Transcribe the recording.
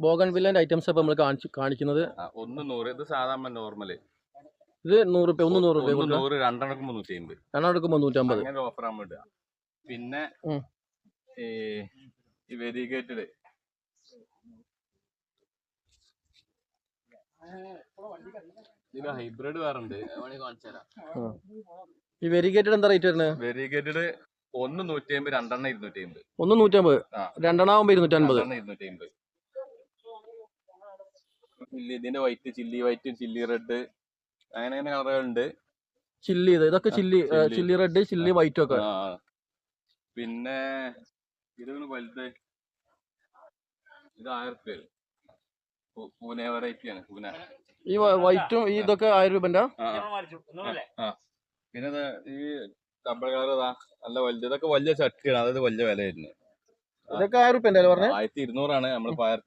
ബോഗൺവില്ലേന്റെ items ഇപ്പൊ നമ്മൾ കാണിക്കുന്നത്. 100 ഇത് സാധാരണ നോർമല്. ഇത് 100 രൂപ, 100 രൂപ, 100 രണ്ടെണ്ണം 350, രണ്ടെണ്ണം 350. അങ്ങനെ ഓഫർ ആകുമ്പോൾ ഇടുക. പിന്നെ ഈ വെരിഗേറ്റഡ് ഇത് ഹൈബ്രിഡ് വേറെ ഉണ്ട്, കാണിച്ചു തരാം. ഈ വെരിഗേറ്റഡ് എന്താ റേറ്റ് വരുന്നത്? വെരിഗേറ്റഡ് 150, രണ്ടെണ്ണം 250. 150, രണ്ടെണ്ണം ആകുമ്പോ 250. ഇതിന്റെ white, chilli white, chilli red, അങ്ങനെ അങ്ങനെ കളറുകളുണ്ട്. ചില്ലി ഇതൊക്കെ ചില്ലി റെഡ്, ചില്ലി വൈറ്റ് ഒക്കെ. പിന്നെ ഇത് വലുത്, ഇത് 1000 രൂപ. പൂനെ വെറൈറ്റി ആണ്. പൂനെ ഈ വൈറ്റും ഇതൊക്കെ 1000 രൂപന്റെ. പിന്നെ ഈ ഡബിൾ കളർ നല്ല വലുത്, ഇതൊക്കെ വലിയ ചട്ടിയാണ്, അതായത് വലിയ വില വരുന്നത്. ഇതൊക്കെ 1000 രൂപ പറഞ്ഞത്. 1200 ആണ്, നമ്മളിപ്പോ 1000